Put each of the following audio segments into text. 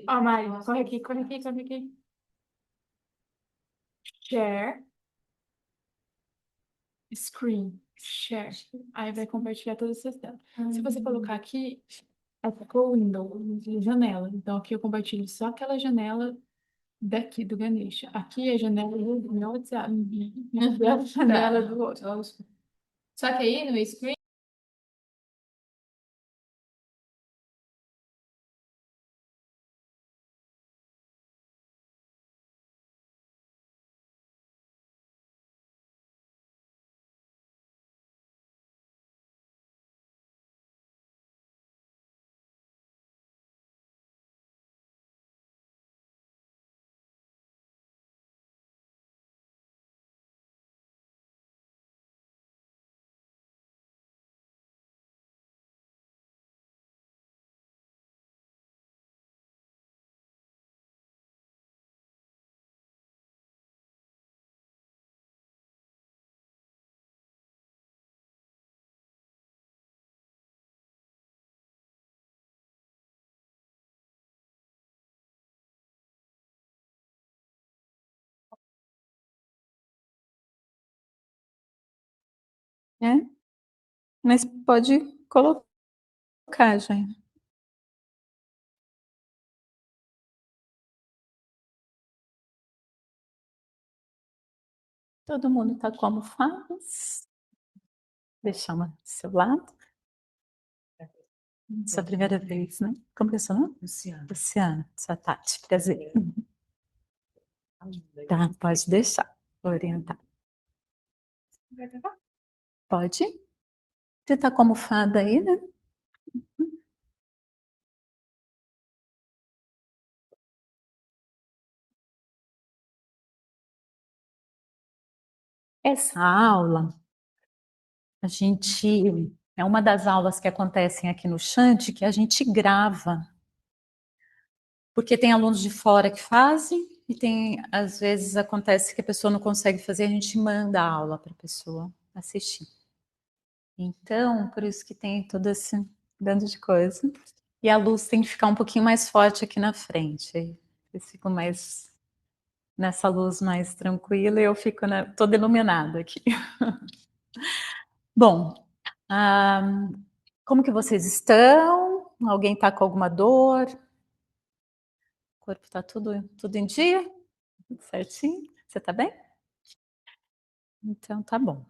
Ó, Mari, corre aqui, corre aqui, corre aqui. Share, screen, share. Aí vai compartilhar todas essas telas. Se você colocar aqui, ficou window, janela. Então aqui eu compartilho só aquela janela daqui do Ganesha. Aqui é a janela do meu WhatsApp. É a janela do outro. Só que aí no screen. É, mas pode colocar, já. Todo mundo está com almofadas? Deixar uma do seu lado. Essa é a primeira vez, né? Como que é seu nome? Luciana. Luciana, sua Tati, prazer. Tá, pode deixar. Vou orientar. Pode? Você está com almofada aí, né? Essa aula, a gente... É uma das aulas que acontecem aqui no Chante que a gente grava. Porque tem alunos de fora que fazem e tem, às vezes, acontece que a pessoa não consegue fazer, a gente manda a aula para a pessoa assistir. Então, por isso que tem todo esse bando de coisa. E a luz tem que ficar um pouquinho mais forte aqui na frente. Aí eles ficam mais nessa luz mais tranquila e eu fico toda iluminada aqui. Bom, como que vocês estão? Alguém está com alguma dor? O corpo está tudo em dia? Tudo certinho? Você está bem? Então, tá bom.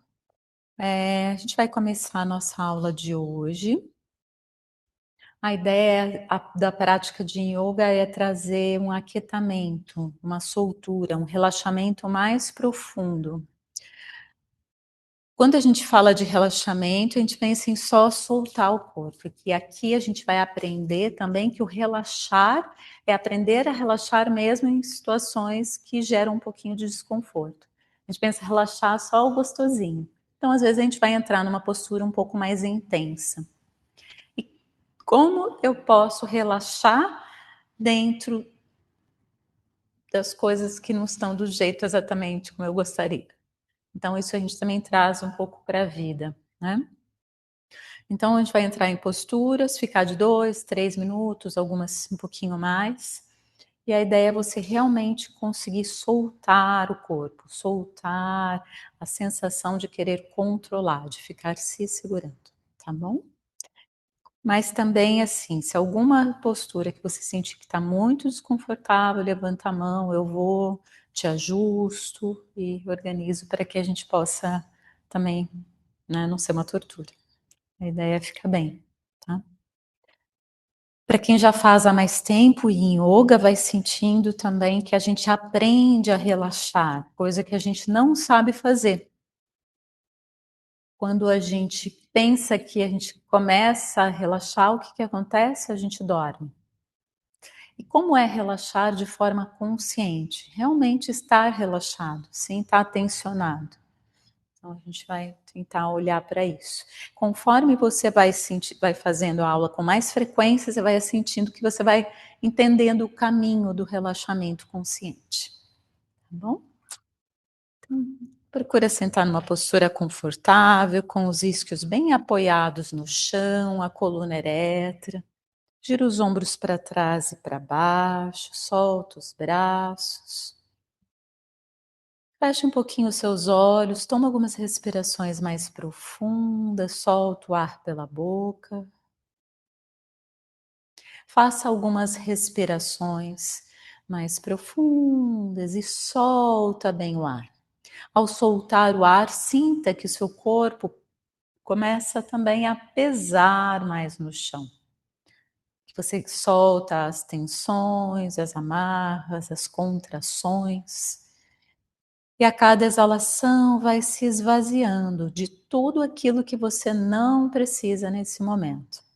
A gente vai começar a nossa aula de hoje. A ideia da prática de yoga é trazer um aquietamento, uma soltura, um relaxamento mais profundo. Quando a gente fala de relaxamento, a gente pensa em só soltar o corpo. E aqui a gente vai aprender também que o relaxar é aprender a relaxar mesmo em situações que geram um pouquinho de desconforto. A gente pensa em relaxar só o gostosinho. Então, às vezes, a gente vai entrar numa postura um pouco mais intensa. E como eu posso relaxar dentro das coisas que não estão do jeito exatamente como eu gostaria? Então, isso a gente também traz um pouco para a vida, né? Então, a gente vai entrar em posturas, ficar de 2, 3 minutos, algumas um pouquinho mais. E a ideia é você realmente conseguir soltar o corpo, soltar a sensação de querer controlar, de ficar se segurando, tá bom? Mas também, assim, se alguma postura que você sentir que está muito desconfortável, levanta a mão, eu vou, te ajusto e organizo para que a gente possa também, né, não ser uma tortura. A ideia é ficar bem, tá? Para quem já faz há mais tempo em yoga, vai sentindo também que a gente aprende a relaxar, coisa que a gente não sabe fazer. Quando a gente pensa que a gente começa a relaxar, o que acontece? A gente dorme. E como é relaxar de forma consciente? Realmente estar relaxado, sem estar tensionado. Então, a gente vai tentar olhar para isso. Conforme você vai fazendo a aula com mais frequência, você vai sentindo que você vai entendendo o caminho do relaxamento consciente. Tá bom? Então, Procura sentar numa postura confortável, com os isquios bem apoiados no chão, a coluna ereta. Gira os ombros para trás e para baixo, solta os braços. Feche um pouquinho os seus olhos, toma algumas respirações mais profundas, solta o ar pela boca. Faça algumas respirações mais profundas e solta bem o ar. Ao soltar o ar, sinta que o seu corpo começa também a pesar mais no chão. Que você solta as tensões, as amarras, as contrações. E a cada exalação vai se esvaziando de tudo aquilo que você não precisa nesse momento.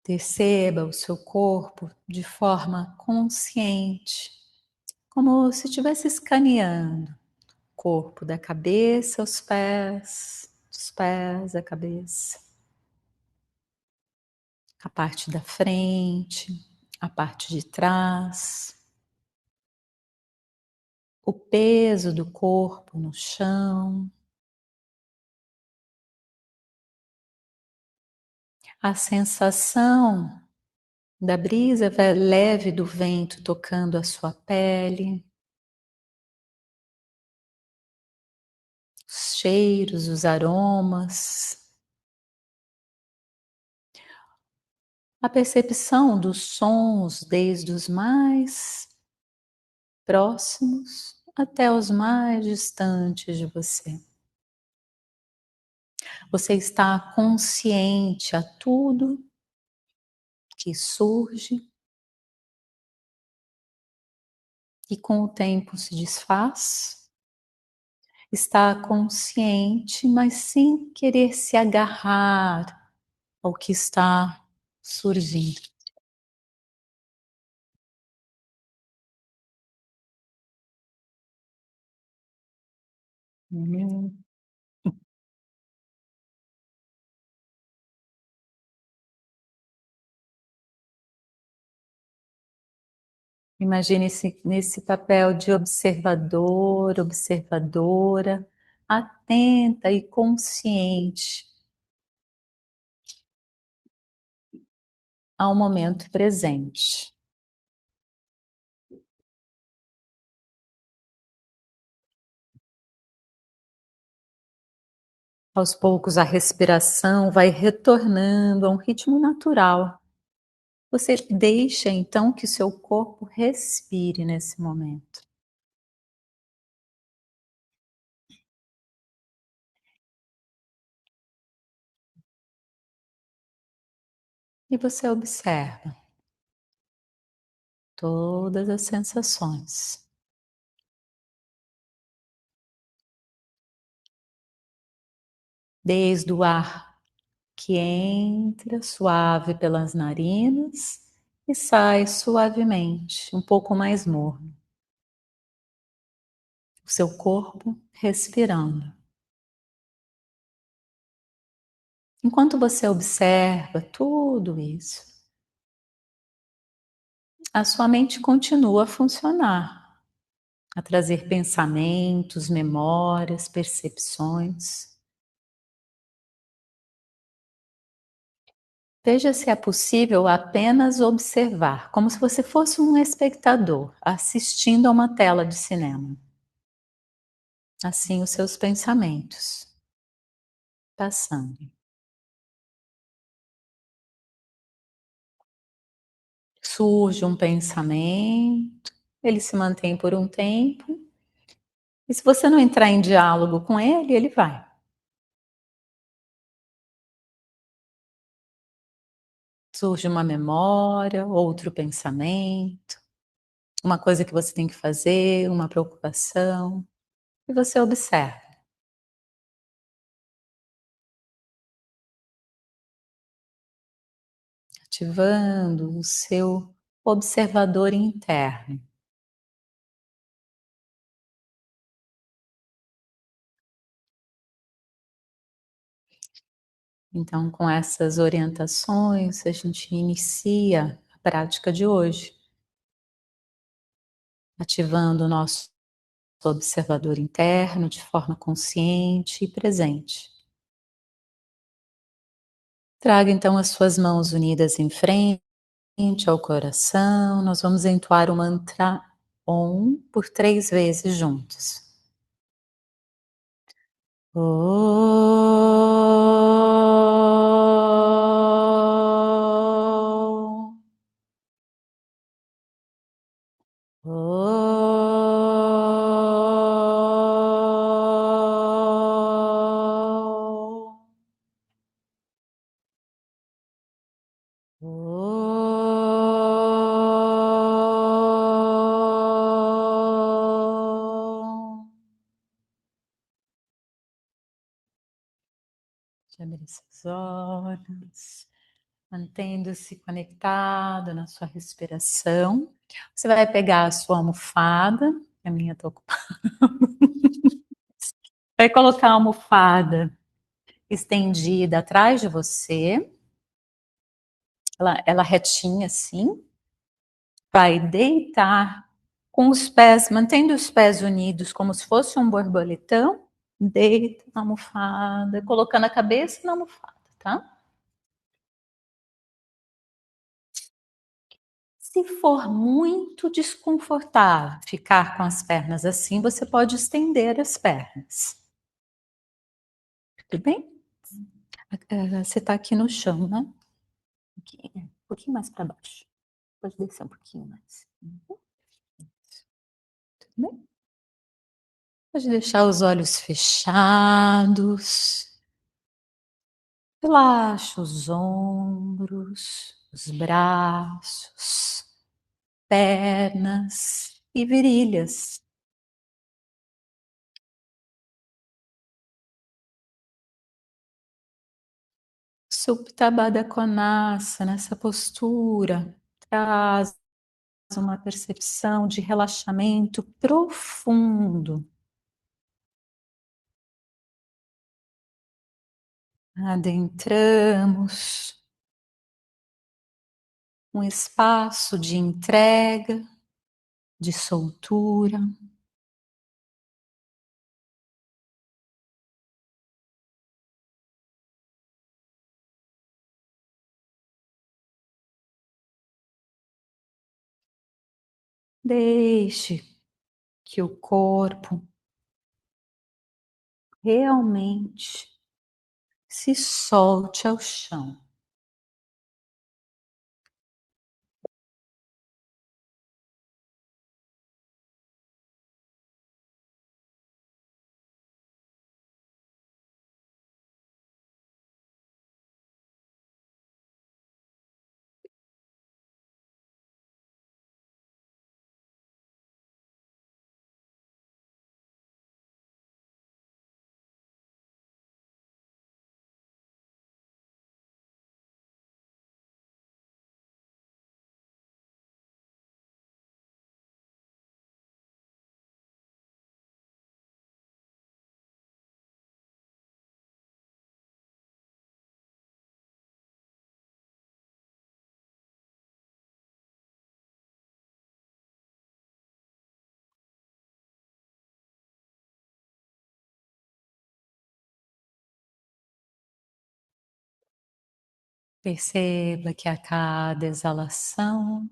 Perceba o seu corpo de forma consciente, como se estivesse escaneando o corpo da cabeça aos pés, dos pés à cabeça, a parte da frente, a parte de trás, o peso do corpo no chão, a sensação da brisa leve do vento tocando a sua pele, os cheiros, os aromas, a percepção dos sons, desde os mais próximos até os mais distantes de você. Você está consciente a tudo que surge e com o tempo se desfaz. Está consciente, mas sem querer se agarrar ao que está surgindo. Uhum. Imagine-se nesse papel de observador, observadora, atenta e consciente ao momento presente. Aos poucos a respiração vai retornando a um ritmo natural. Você deixa então que seu corpo respire nesse momento. E você observa todas as sensações. Desde o ar que entra suave pelas narinas e sai suavemente, um pouco mais morno. O seu corpo respirando. Enquanto você observa tudo isso, a sua mente continua a funcionar, a trazer pensamentos, memórias, percepções. Veja se é possível apenas observar, como se você fosse um espectador assistindo a uma tela de cinema. Assim, os seus pensamentos passando. Surge um pensamento, ele se mantém por um tempo, e se você não entrar em diálogo com ele, ele vai. Surge uma memória, outro pensamento, uma coisa que você tem que fazer, uma preocupação, e você observa, ativando o seu observador interno. Então, com essas orientações, a gente inicia a prática de hoje. ativando o nosso observador interno de forma consciente e presente. Traga então as suas mãos unidas em frente ao coração. Nós vamos entoar o mantra Om por 3 vezes juntos. Om. Om. Om. De abrir seus olhos, mantendo-se conectado na sua respiração. Você vai pegar a sua almofada, a minha está ocupada, vai colocar a almofada estendida atrás de você, ela retinha assim, vai deitar com os pés, mantendo os pés unidos como se fosse um borboletão, deita na almofada, colocando a cabeça na almofada, tá? Se for muito desconfortável ficar com as pernas assim, você pode estender as pernas. Tudo bem? Você está aqui no chão, né? Um pouquinho mais para baixo. Pode descer um pouquinho mais. Tudo bem? Pode deixar os olhos fechados. Relaxa os ombros, os braços, pernas e virilhas. Supta Baddha Konasana, nessa postura, traz uma percepção de relaxamento profundo. Adentramos um espaço de entrega, de soltura. Deixe que o corpo realmente se solte ao chão. Perceba que a cada exalação,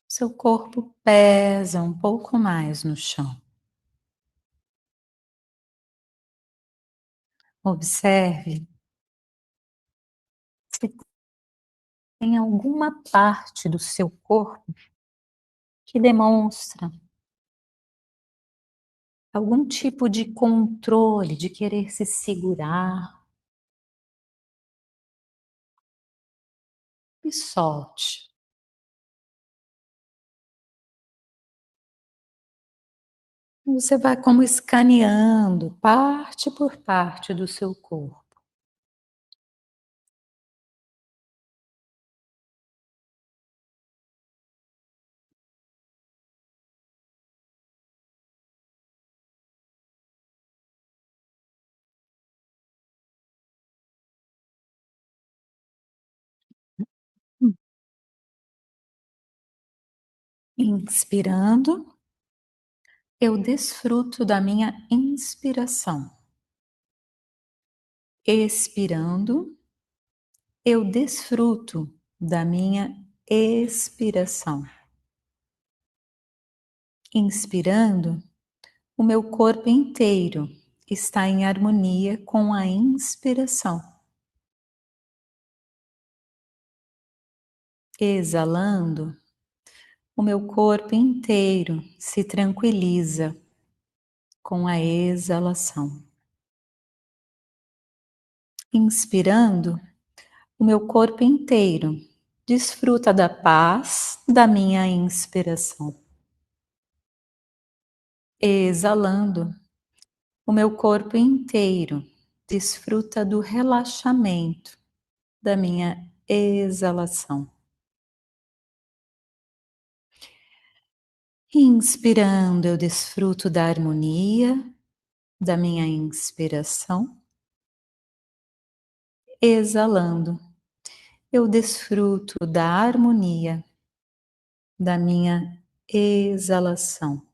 seu corpo pesa um pouco mais no chão. Observe se tem alguma parte do seu corpo que demonstra algum tipo de controle, de querer se segurar, e solte. Você vai como escaneando parte por parte do seu corpo. Inspirando, eu desfruto da minha inspiração. Expirando, eu desfruto da minha expiração. Inspirando, o meu corpo inteiro está em harmonia com a inspiração. Exalando, o meu corpo inteiro se tranquiliza com a exalação. Inspirando, o meu corpo inteiro desfruta da paz da minha inspiração. Exalando, o meu corpo inteiro desfruta do relaxamento da minha exalação. Inspirando, eu desfruto da harmonia da minha inspiração. Exalando, eu desfruto da harmonia da minha exalação.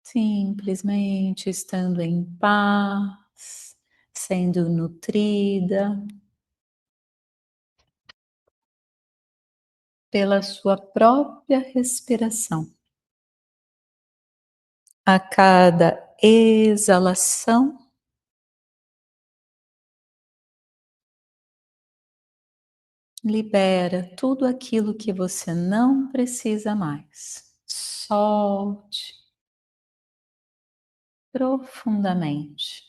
Simplesmente estando em paz, sendo nutrida pela sua própria respiração. A cada exalação, libera tudo aquilo que você não precisa mais. Solte profundamente.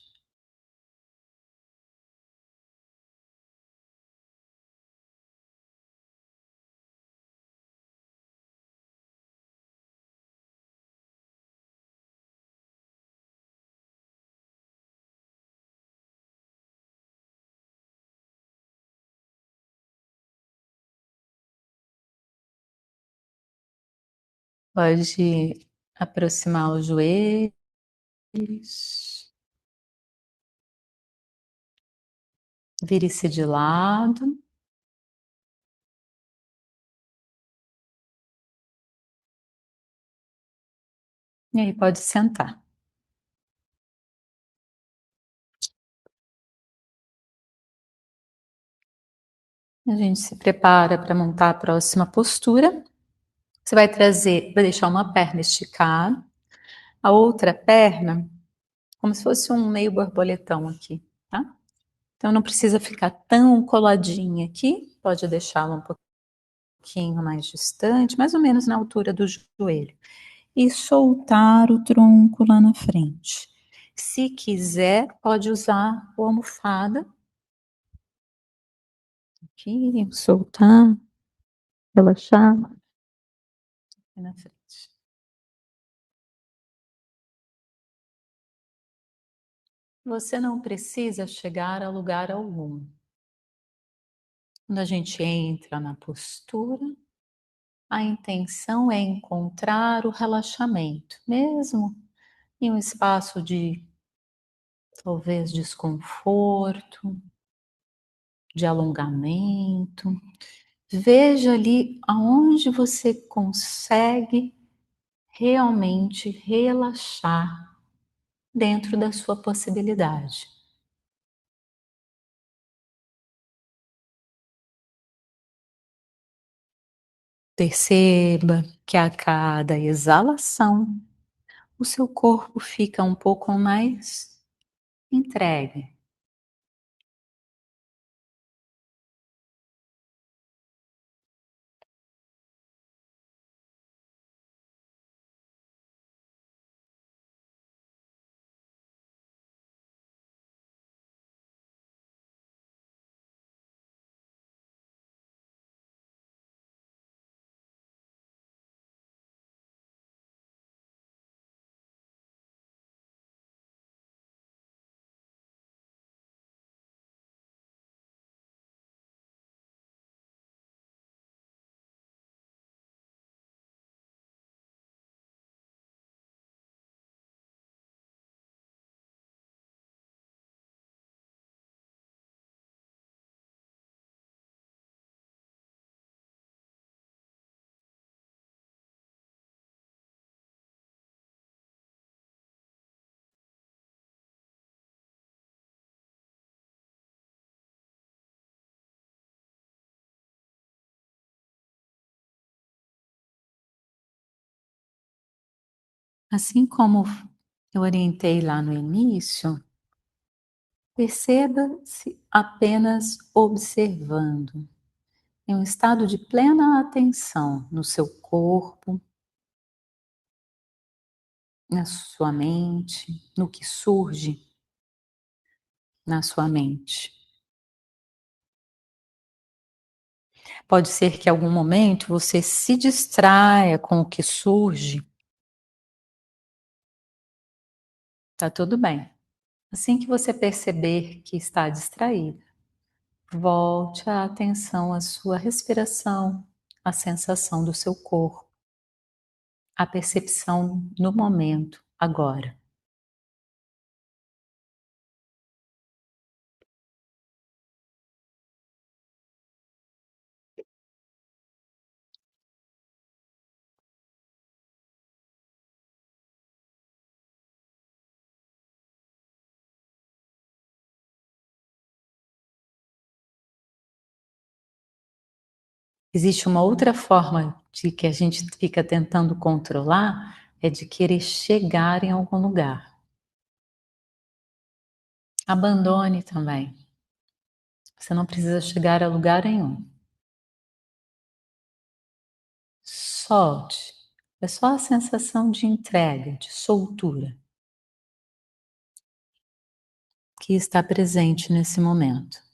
Pode aproximar os joelhos, vire-se de lado. E aí pode sentar. A gente se prepara para montar a próxima postura. Você vai deixar uma perna esticada, a outra perna como se fosse um meio borboletão aqui, tá? Então não precisa ficar tão coladinha aqui, pode deixá-la um pouquinho mais distante, mais ou menos na altura do joelho. E soltar o tronco lá na frente. Se quiser, pode usar a almofada. Aqui, soltar, relaxar. Aqui na frente. Você não precisa chegar a lugar algum. Quando a gente entra na postura, a intenção é encontrar o relaxamento, mesmo em um espaço de talvez desconforto, de alongamento. Veja ali aonde você consegue realmente relaxar dentro da sua possibilidade. Perceba que a cada exalação o seu corpo fica um pouco mais entregue. Assim como eu orientei lá no início, perceba-se apenas observando, em um estado de plena atenção no seu corpo, na sua mente, no que surge na sua mente. Pode ser que em algum momento você se distraia com o que surge, tá tudo bem. Assim que você perceber que está distraído, volte a atenção à sua respiração, à sensação do seu corpo, à percepção no momento, agora. Existe uma outra forma de que a gente fica tentando controlar, é de querer chegar em algum lugar. Abandone também. Você não precisa chegar a lugar nenhum. Solte. É só a sensação de entrega, de soltura, que está presente nesse momento.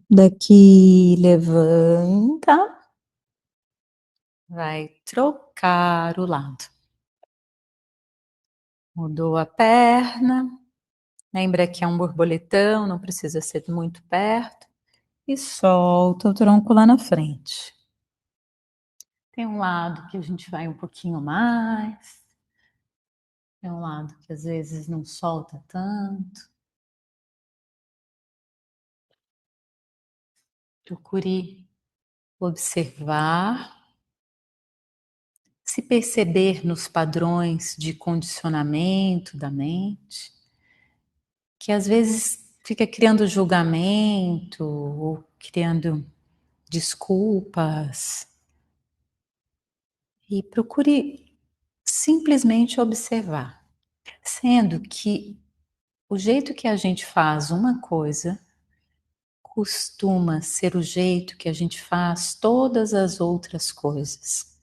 Daqui levanta, vai trocar o lado. Mudou a perna. Lembra que é um borboletão, não precisa ser muito perto. E solta o tronco lá na frente. Tem um lado que a gente vai um pouquinho mais. Tem um lado que às vezes não solta tanto. Procure observar, se perceber nos padrões de condicionamento da mente, que às vezes fica criando julgamento ou criando desculpas, e procure simplesmente observar, sendo que o jeito que a gente faz uma coisa costuma ser o jeito que a gente faz todas as outras coisas.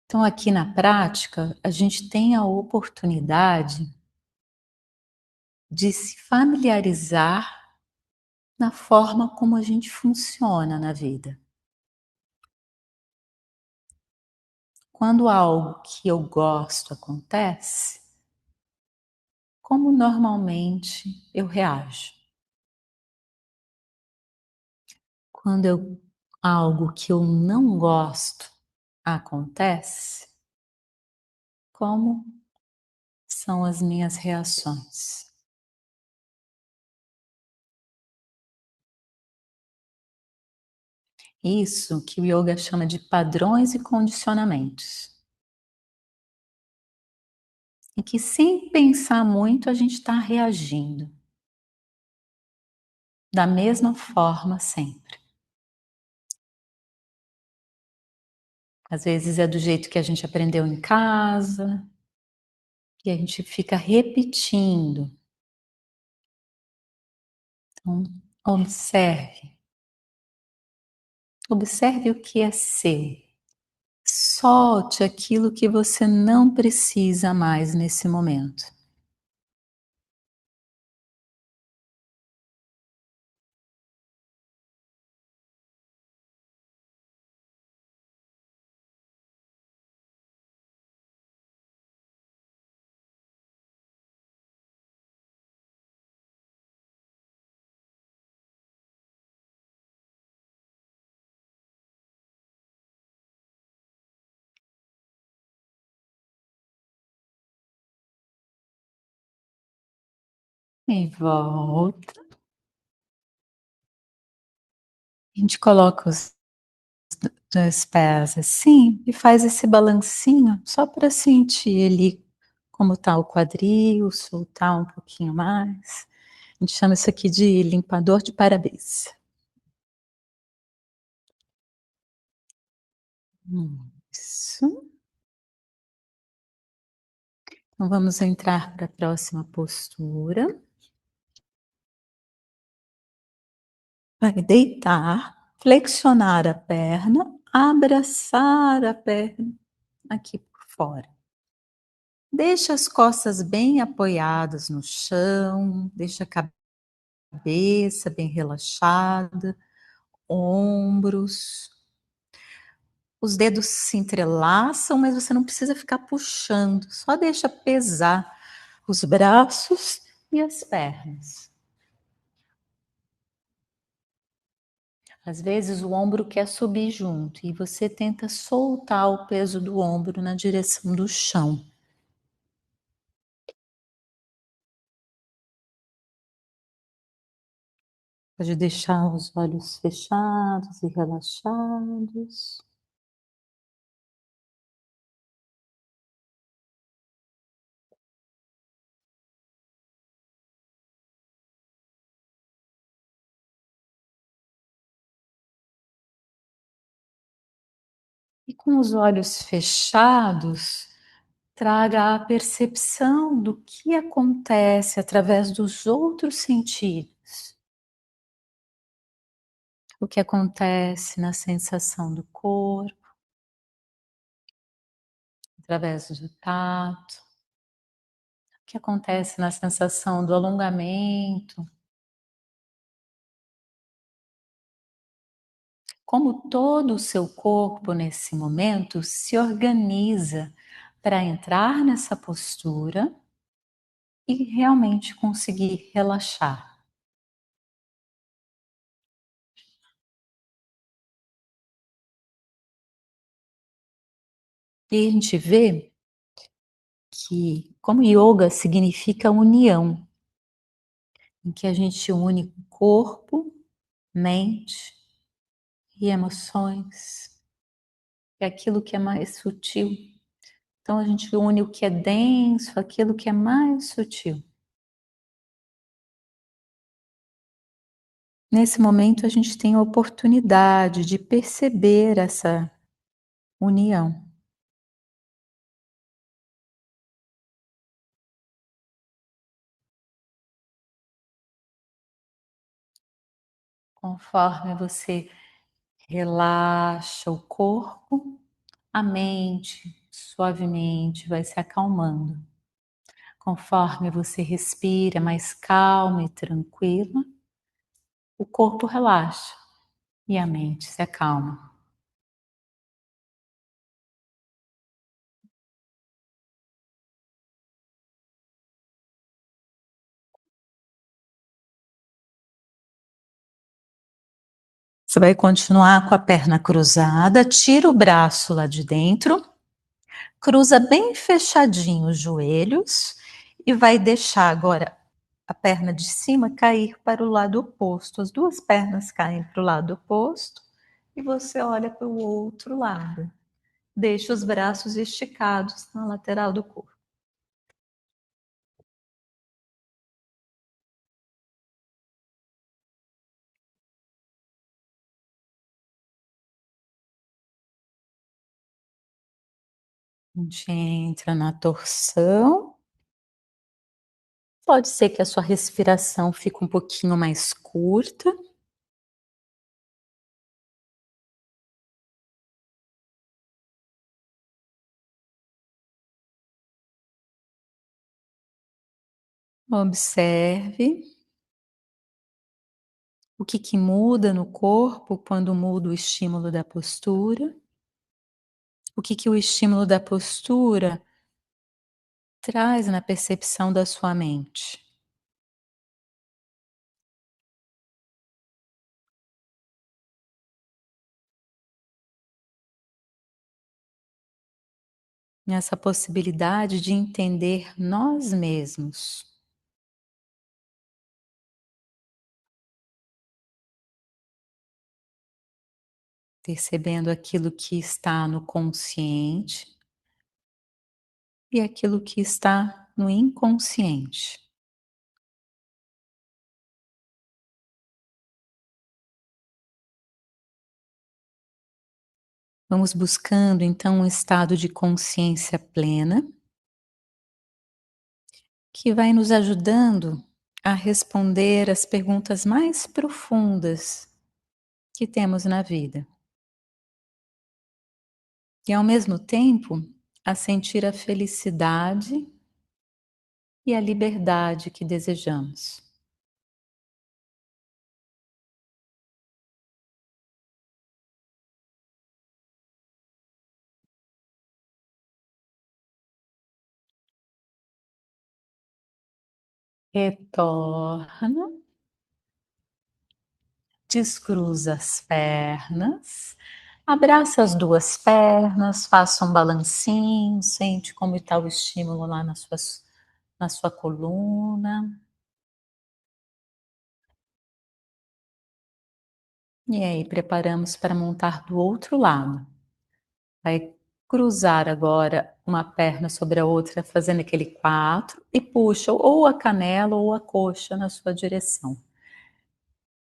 Então, aqui na prática, a gente tem a oportunidade de se familiarizar na forma como a gente funciona na vida. Quando algo que eu gosto acontece, como normalmente eu reajo? Quando algo que eu não gosto acontece, como são as minhas reações? Isso que o yoga chama de padrões e condicionamentos. E que sem pensar muito a gente está reagindo da mesma forma sempre. Às vezes é do jeito que a gente aprendeu em casa, e a gente fica repetindo. Então, observe. Observe o que é seu. Solte aquilo que você não precisa mais nesse momento. E volta. A gente coloca os dois pés assim e faz esse balancinho só para sentir ali como está o quadril, soltar um pouquinho mais. A gente chama isso aqui de limpador de parabéns. Isso. Então vamos entrar para a próxima postura. Vai deitar, flexionar a perna, abraçar a perna aqui por fora. Deixa as costas bem apoiadas no chão, deixa a cabeça bem relaxada, ombros. Os dedos se entrelaçam, mas você não precisa ficar puxando, só deixa pesar os braços e as pernas. Às vezes o ombro quer subir junto e você tenta soltar o peso do ombro na direção do chão. Pode deixar os olhos fechados e relaxados. E com os olhos fechados, traga a percepção do que acontece através dos outros sentidos. O que acontece na sensação do corpo, através do tato, o que acontece na sensação do alongamento, como todo o seu corpo nesse momento se organiza para entrar nessa postura e realmente conseguir relaxar. E a gente vê que, como yoga significa união, em que a gente une corpo, mente e emoções, é aquilo que é mais sutil. Então a gente une o que é denso, aquilo que é mais sutil. Nesse momento a gente tem a oportunidade de perceber essa união. Conforme você relaxa o corpo, a mente suavemente vai se acalmando. Conforme você respira mais calma e tranquila, o corpo relaxa e a mente se acalma. Você vai continuar com a perna cruzada, tira o braço lá de dentro, cruza bem fechadinho os joelhos e vai deixar agora a perna de cima cair para o lado oposto. As duas pernas caem para o lado oposto e você olha para o outro lado. Deixa os braços esticados na lateral do corpo. A gente entra na torção. Pode ser que a sua respiração fique um pouquinho mais curta. Observe o que muda no corpo quando muda o estímulo da postura. O que o estímulo da postura traz na percepção da sua mente. Nessa possibilidade de entender nós mesmos. percebendo aquilo que está no consciente e aquilo que está no inconsciente. Vamos buscando então um estado de consciência plena que vai nos ajudando a responder as perguntas mais profundas que temos na vida. E ao mesmo tempo, a sentir a felicidade e a liberdade que desejamos. Retorna, descruza as pernas, abraça as duas pernas, faça um balancinho, sente como está o estímulo lá na sua coluna. E aí, preparamos para montar do outro lado. Vai cruzar agora uma perna sobre a outra, fazendo aquele 4 e puxa ou a canela ou a coxa na sua direção.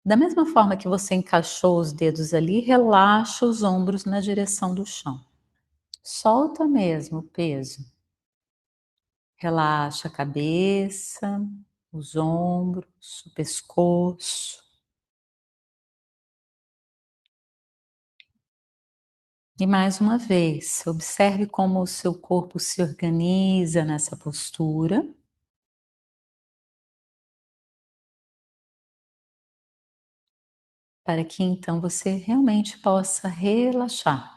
Da mesma forma que você encaixou os dedos ali, relaxa os ombros na direção do chão. Solta mesmo o peso. Relaxa a cabeça, os ombros, o pescoço. E mais uma vez, observe como o seu corpo se organiza nessa postura. Para que então você realmente possa relaxar.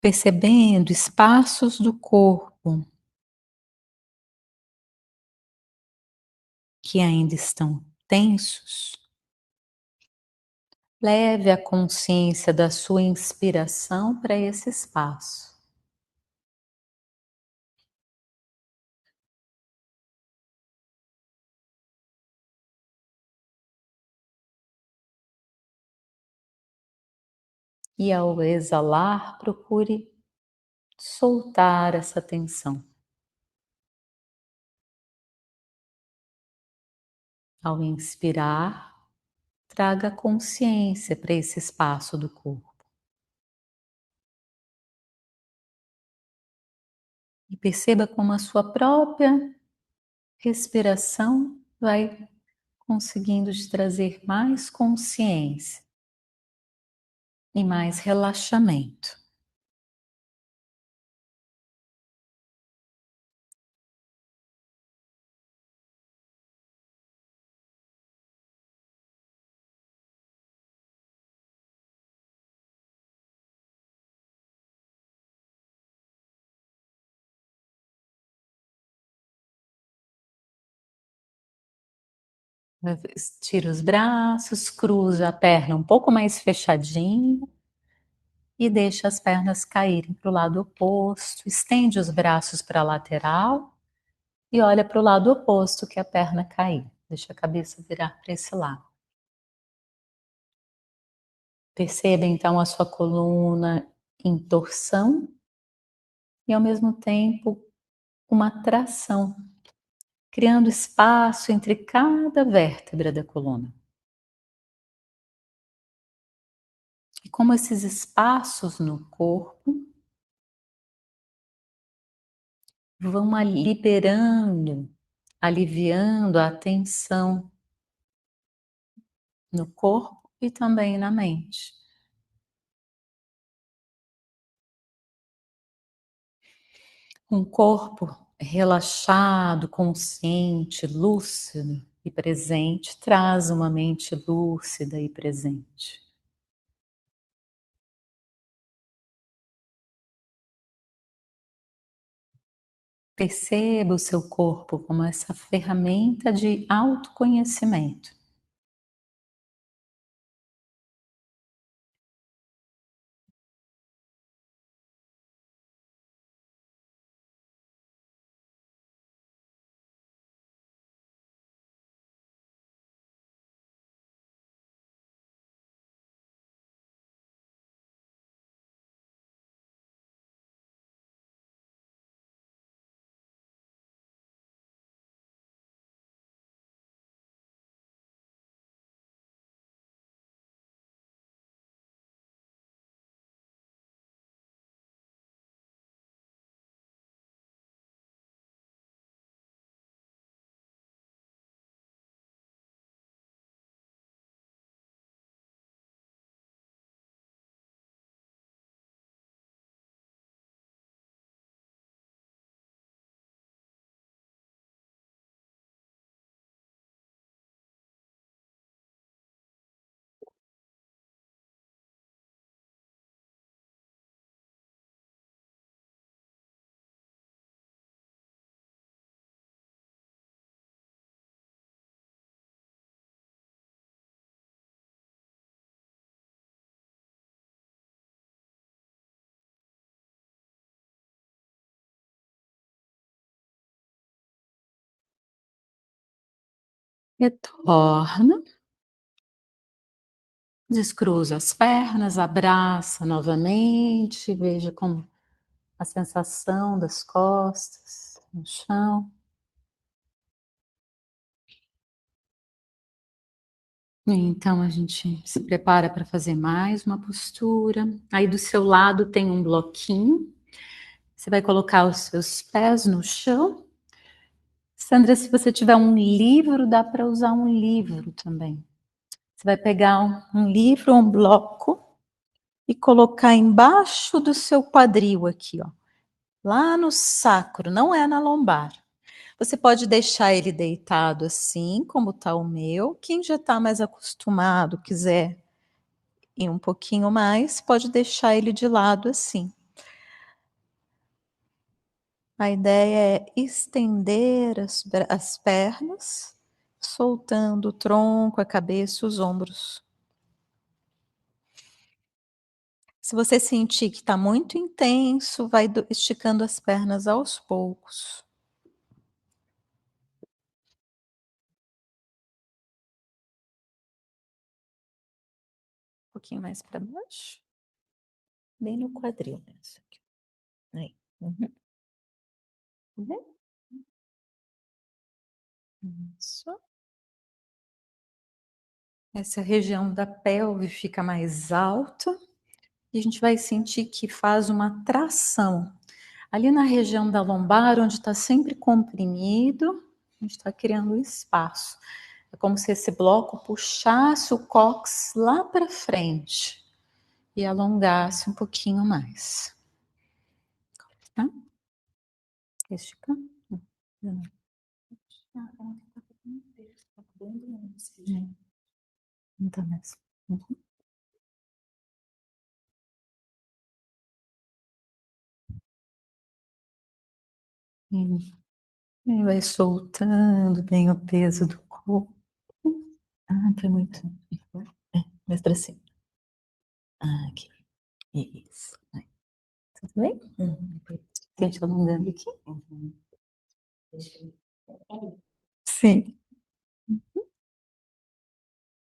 Percebendo espaços do corpo que ainda estão tensos, leve a consciência da sua inspiração para esse espaço. E ao exalar, procure soltar essa tensão. Ao inspirar, traga consciência para esse espaço do corpo. E perceba como a sua própria respiração vai conseguindo te trazer mais consciência e mais relaxamento. Estira os braços, cruza a perna um pouco mais fechadinho e deixa as pernas caírem para o lado oposto. Estende os braços para a lateral e olha para o lado oposto que a perna cair. Deixa a cabeça virar para esse lado. Perceba então a sua coluna em torção e ao mesmo tempo uma tração, criando espaço entre cada vértebra da coluna. E como esses espaços no corpo vão liberando, aliviando a tensão no corpo e também na mente. Um corpo relaxado, consciente, lúcido e presente traz uma mente lúcida e presente. Perceba o seu corpo como essa ferramenta de autoconhecimento. Retorna, descruza as pernas, abraça novamente, veja como a sensação das costas no chão. Então a gente se prepara para fazer mais uma postura. Aí do seu lado tem um bloquinho. Você vai colocar os seus pés no chão. Sandra, se você tiver um livro, dá para usar um livro também. Você vai pegar um livro ou um bloco e colocar embaixo do seu quadril aqui, ó. Lá no sacro, não é na lombar. Você pode deixar ele deitado assim, como está o meu. Quem já está mais acostumado, quiser ir um pouquinho mais, pode deixar ele de lado assim. A ideia é estender as pernas, soltando o tronco, a cabeça, os ombros. Se você sentir que está muito intenso, vai esticando as pernas aos poucos. Um pouquinho mais para baixo. Bem no quadril. Isso aqui. Aí. Uhum. Uhum. Isso. Essa região da pelve fica mais alta e a gente vai sentir que faz uma tração. Ali na região da lombar, onde está sempre comprimido, a gente está criando um espaço. É como se esse bloco puxasse o cóccix lá para frente e alongasse um pouquinho mais. Tá? Estica. Não tá mesmo. E vai soltando bem o peso do corpo. Ah, foi muito. É, mais pra cima. Ah, aqui. Isso. Aí. Tudo bem? Sente alongando aqui? Sim.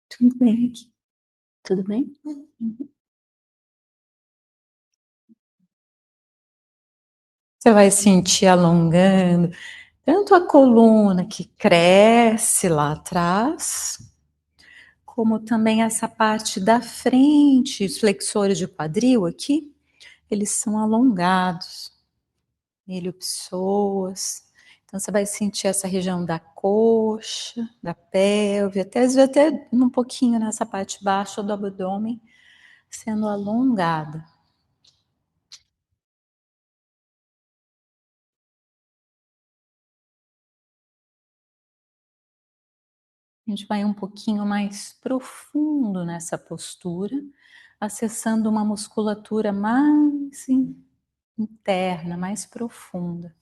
Tudo bem aqui. Tudo bem? Você vai sentir alongando tanto a coluna que cresce lá atrás, como também essa parte da frente, os flexores de quadril aqui, eles são alongados, iliopsoas. Então você vai sentir essa região da coxa, da pelve, até às vezes até um pouquinho nessa parte baixa do abdômen sendo alongada. A gente vai um pouquinho mais profundo nessa postura, acessando uma musculatura mais interna, mais profunda.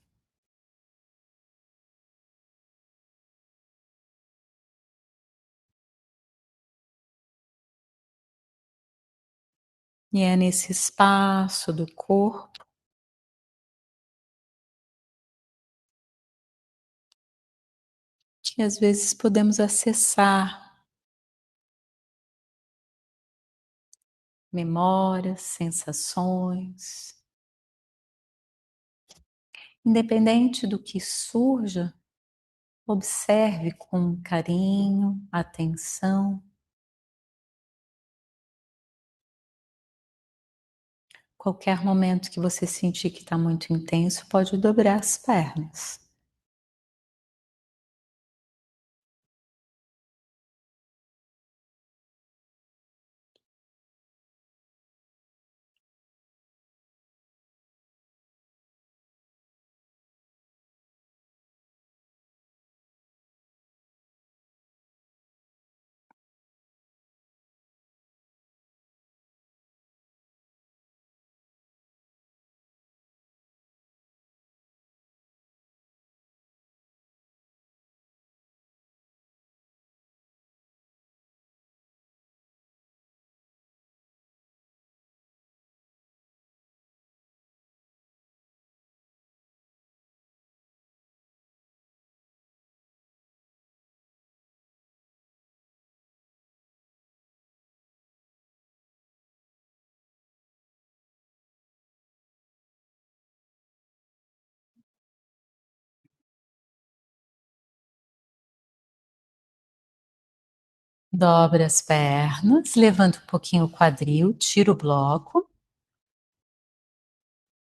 E é nesse espaço do corpo que às vezes podemos acessar memórias, sensações. Independente do que surja, observe com carinho, atenção. Qualquer momento que você sentir que está muito intenso, pode dobrar as pernas. Dobra as pernas, levanta um pouquinho o quadril, tira o bloco.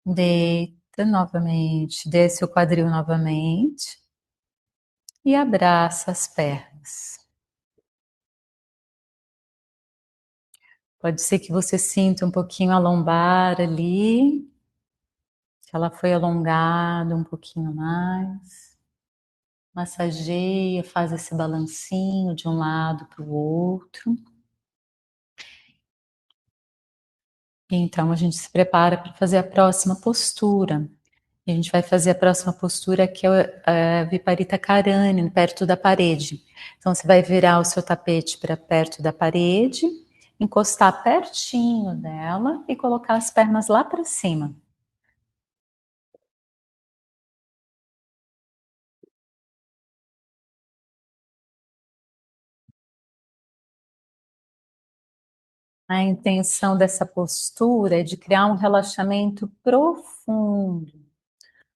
Deita novamente, desce o quadril novamente e abraça as pernas. Pode ser que você sinta um pouquinho a lombar ali, que ela foi alongada um pouquinho mais. Massageia, faz esse balancinho de um lado para o outro. Então a gente se prepara para fazer a próxima postura. A gente vai fazer a próxima postura que é a Viparita Karani, perto da parede. Então você vai virar o seu tapete para perto da parede, encostar pertinho dela e colocar as pernas lá para cima. A intenção dessa postura é de criar um relaxamento profundo.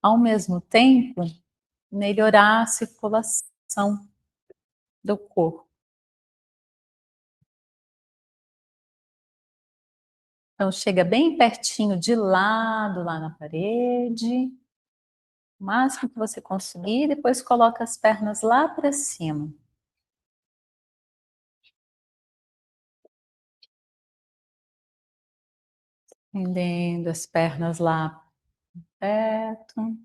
Ao mesmo tempo, melhorar a circulação do corpo. Então, chega bem pertinho de lado lá na parede, o máximo que você conseguir, depois coloca as pernas lá para cima. Estendendo as pernas lá perto.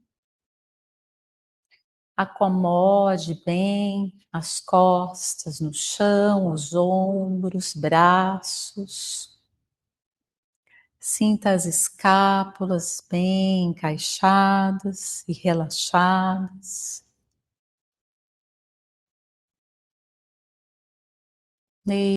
Acomode bem as costas no chão, os ombros, braços. Sinta as escápulas bem encaixadas e relaxadas.